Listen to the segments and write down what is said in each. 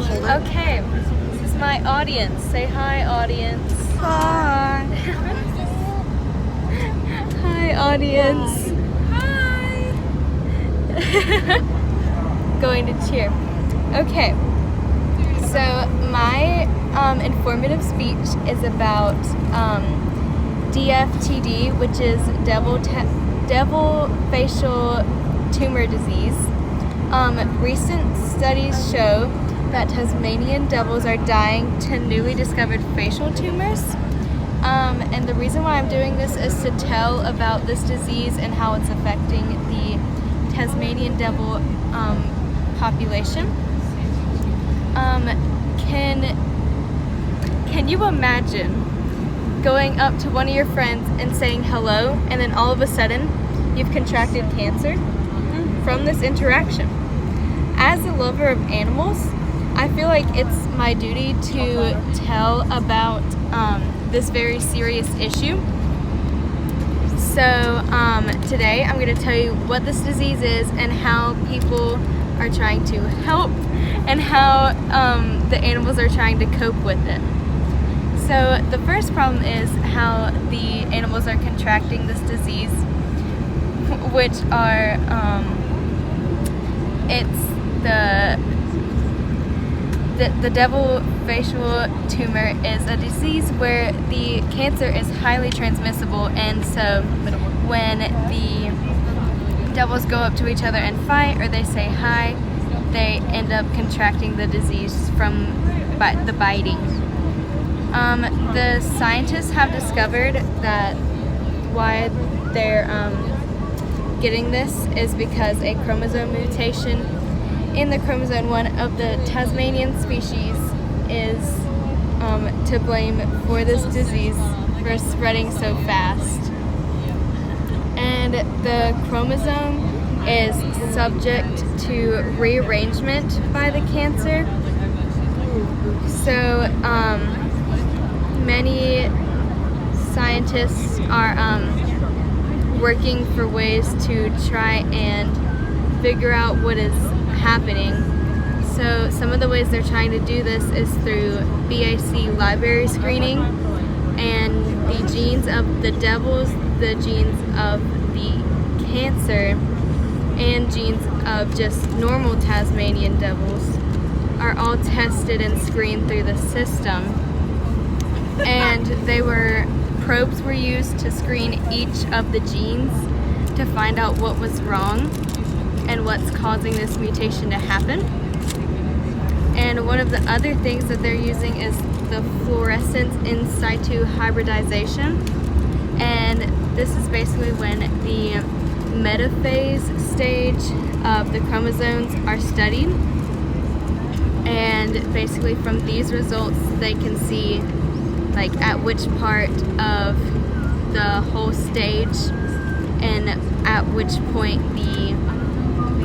hold it. Okay, this is my audience. Say hi, audience. Hi. Hi, audience. Hi. Going to cheer. Okay, so my informative speech is about DFTD, which is devil facial tumor disease. Recent studies show that Tasmanian devils are dying to newly discovered facial tumors. And the reason why I'm doing this is to tell about this disease and how it's affecting the Tasmanian devil population. Can you imagine going up to one of your friends and saying hello, and then all of a sudden you've contracted cancer from this interaction? As a lover of animals, I feel like it's my duty to tell about this very serious issue. So today I'm going to tell you what this disease is and how people are trying to help and how the animals are trying to cope with it. So the first problem is how the animals are contracting this disease, which are it's the devil facial tumor is a disease where the cancer is highly transmissible, and so when the devils go up to each other and fight, or they say hi, they end up contracting the disease from the biting. The scientists have discovered that why they're getting this is because a chromosome mutation in the chromosome 1 of the Tasmanian species is to blame for this disease for spreading so fast. And the chromosome is subject to rearrangement by the cancer. So many scientists are working for ways to try and figure out what is happening. So some of the ways they're trying to do this is through BAC library screening, and the genes of the devils, the genes of the cancer, and genes of just normal Tasmanian devils are all tested and screened through the system. And probes were used to screen each of the genes to find out what was wrong and what's causing this mutation to happen. And one of the other things that they're using is the fluorescence in situ hybridization. And this is basically when the metaphase stage of the chromosomes are studied. And basically from these results, they can see like at which part of the whole stage and at which point the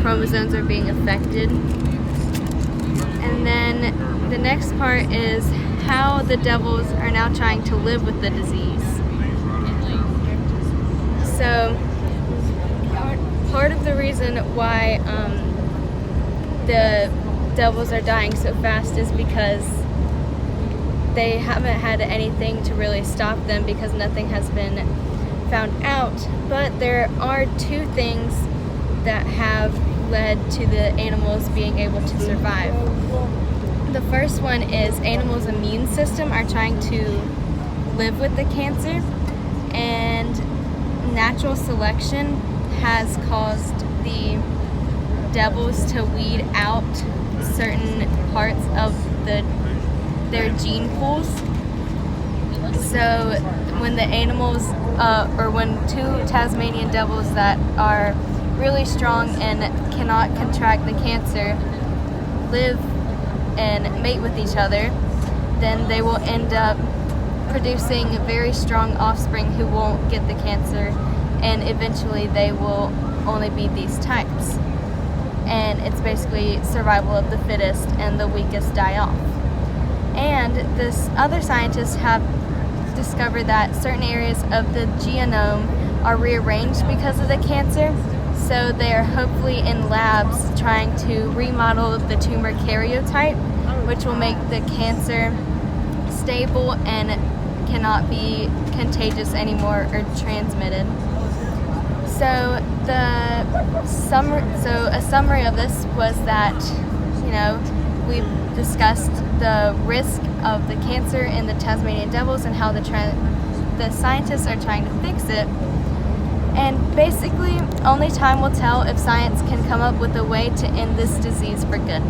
chromosomes are being affected. And then the next part is how the devils are now trying to live with the disease. So part of the reason why the devils are dying so fast is because they haven't had anything to really stop them, because nothing has been found out. But there are two things that have led to the animals being able to survive. The first one is animals' immune system are trying to live with the cancer, and natural selection has caused the devils to weed out certain parts of their gene pools. So when the animals, or when two Tasmanian devils that are really strong and cannot contract the cancer live and mate with each other, then they will end up producing very strong offspring who won't get the cancer, and eventually they will only be these types. And it's basically survival of the fittest, and the weakest die off. And this other scientists have discovered that certain areas of the genome are rearranged because of the cancer. So they are hopefully in labs trying to remodel the tumor karyotype, which will make the cancer stable and cannot be contagious anymore or transmitted. So a summary of this was that, we discussed the risk of the cancer in the Tasmanian devils and how the scientists are trying to fix it. And basically, only time will tell if science can come up with a way to end this disease for good.